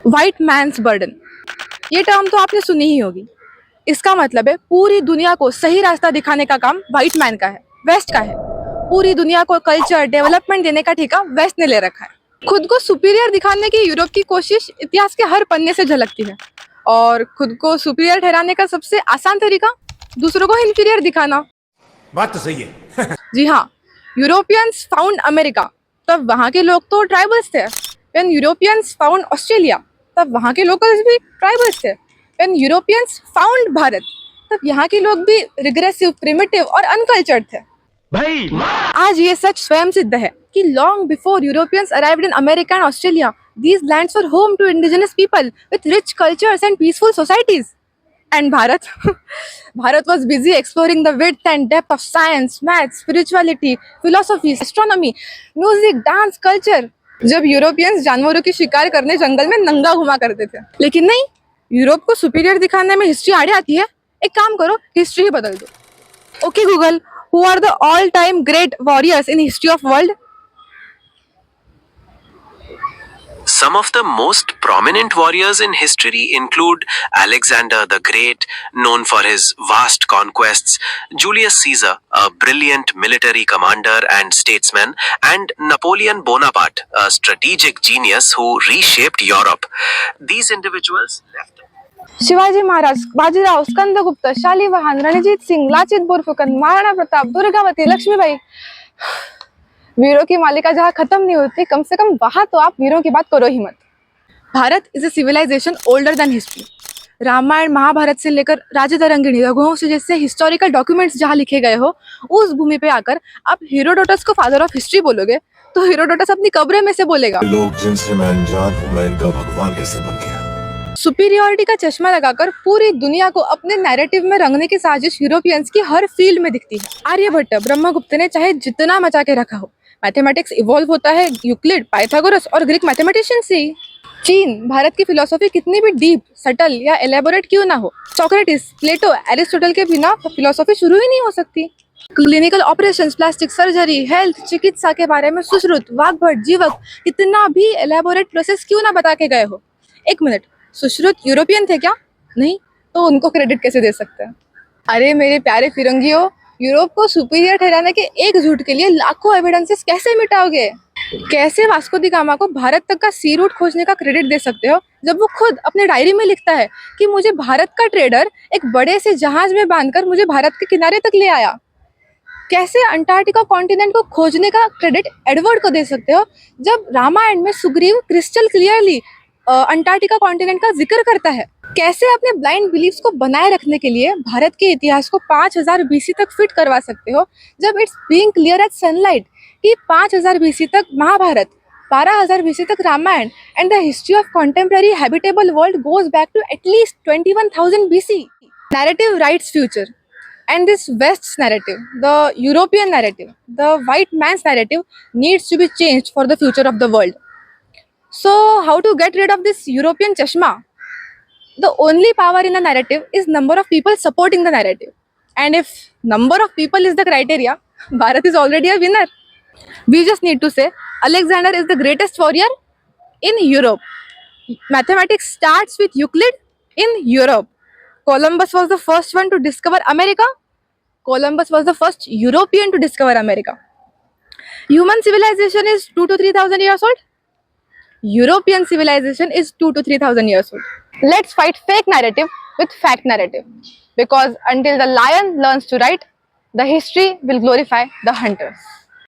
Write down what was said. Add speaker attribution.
Speaker 1: White mains burden, ये term तो आपने सुनी ही होगी। इसका मतलब है पूरी दुनिया को सही रास्ता दिखाने का काम व्हाइट मैन का है, वेस्ट का है। पूरी दुनिया को कल्चर डेवलपमेंट देने का ठेका वेस्ट ने ले रखा है। खुद को सुपीरियर दिखाने की यूरोप की कोशिश इतिहास के हर पन्ने से झलकती है, और खुद को सुपीरियर ठहराने का सबसे आसान तरीका दूसरों को इंफीरियर दिखाना।
Speaker 2: बात तो सही है।
Speaker 1: जी हाँ, यूरोपियंस फाउंड अमेरिका, तब वहाँ के लोग तो ट्राइबल्स थे। व्हेन यूरोपियंस फाउंड ऑस्ट्रेलिया, तब वहाँ के लोकल्स भी ट्राइबल्स थे। व्हेन यूरोपियंस फाउंड भारत, तब यहाँ के लोग भी रिग्रेसिव, प्रिमिटिव और अनकल्चर्ड थे।
Speaker 2: भाई
Speaker 1: आज ये सच स्वयं सिद्ध है कि long before Europeans arrived in America and Australia, these lands were home to indigenous people with rich cultures and peaceful societies. And Bharat, Bharat was busy exploring the width and depth of science, maths, spirituality, philosophy, astronomy, music, dance, culture. जब Europeans जानवरों की शिकार करने जंगल में नंगा घुमा करते थे, लेकिन नहीं, यूरोप को सुपीरियर दिखाने में हिस्ट्री आड़े आती है। एक काम करो, हिस्ट्री ही बदल दो। Okay Google, who are the all time great warriors in history of world?
Speaker 3: Some of the most prominent warriors in history include Alexander the Great, known for his vast conquests, Julius Caesar, a brilliant military commander and statesman, and Napoleon Bonaparte, a strategic genius who reshaped Europe. These individuals left.
Speaker 1: Shivaji Maharaj, Bajirao, Skandagupta, Shalivahana, Ranjit Singh, Lachit Borphukan, Maharana Pratap, Durgavati, Lakshmibai. वीरों की मालिका जहाँ खत्म नहीं होती, कम से कम वहां तो आप वीरों की बात करो ही मत। Bharat is a civilisation older than history. Ramayana, Mahabharata से लेकर राजतरंगिणी, रघुवंश जैसे हिस्टोरिकल डॉक्यूमेंट्स जहाँ लिखे गए हो, उस भूमि पे आकर आप हेरोडोटस को फादर ऑफ हिस्ट्री बोलोगे तो हेरोडोटस अपनी कब्र में से बोलेगा,
Speaker 4: लोग जिनसे मैं अनजान हूं, मैं इनका भगवान कैसे बन गया।
Speaker 1: सुपीरियरिटी का चश्मा लगाकर पूरी दुनिया को अपने नैरेटिव में रंगने की साजिश यूरोपियंस की हर फील्ड में दिखती है। आर्यभट्ट, ब्रह्मगुप्त ने चाहे जितना मचा के रखा हो, मैथमेटिक्स इवॉल्व होता है यूक्लिड, पाइथागोरस और ग्रीक मैथमेटिशियन से ही। चीन, भारत की फिलोसॉफी कितनी भी डीप, सटल या एलेबोरेट क्यों ना हो, सोक्रेटिस, प्लेटो, एरिस्टोटल के बिना फिलोसॉफी शुरू ही नहीं हो सकती। Clinical operations, plastic surgery, health, चिकित्सा के बारे में सुश्रुत, वाग्भट, जीवक कितना भी एलेबोरेट प्रोसेस क्यों ना बता के गए हो। एक मिनट, सुश्रुत यूरोपियन थे क्या? नहीं, तो उनको क्रेडिट कैसे दे सकते हैं? अरे मेरे प्यारे फिरंगियों, यूरोप को सुपीरियर ठहराने के एक झूठ के लिए लाखों एविडेंसेस कैसे मिटाओगे? कैसे वास्को दी गामा को भारत तक का सी रूट खोजने का क्रेडिट दे सकते हो, जब वो खुद अपने डायरी में लिखता है कि मुझे भारत का ट्रेडर एक बड़े से जहाज में बांधकर मुझे भारत के किनारे तक ले आया? कैसे अंटार्कटिका कॉन्टिनेंट को खोजने का क्रेडिट एडवर्ड को दे सकते हो, जब रामायण में Sugriva crystal clearly Antarctica continent का जिक्र करता है? कैसे अपने ब्लाइंड बिलीफ्स को बनाए रखने के लिए भारत के इतिहास को 5000 बीसी तक फिट करवा सकते हो, जब it's being clear as sunlight कि 5000 बीसी तक महाभारत, 12000 बीसी तक Ramayana and the history of contemporary habitable world goes back to at least 21000 BC. Narrative writes future, and this West's narrative, the European narrative, the white man's narrative needs to be changed for the future of the world. So how to get rid of this European chashma? The only power in a narrative is number of people supporting the narrative. And if number of people is the criteria, Bharat is already a winner. We just need to say Alexander is the greatest warrior in Europe. Mathematics starts with Euclid in Europe. Columbus was the first one to discover America. Columbus was the first European to discover America. Human civilization is 2 to 3,000 years old. European civilization is 2 to 3,000 years old. Let's fight fake narrative with fact narrative. Because until the lion learns to write, the history will glorify the hunters.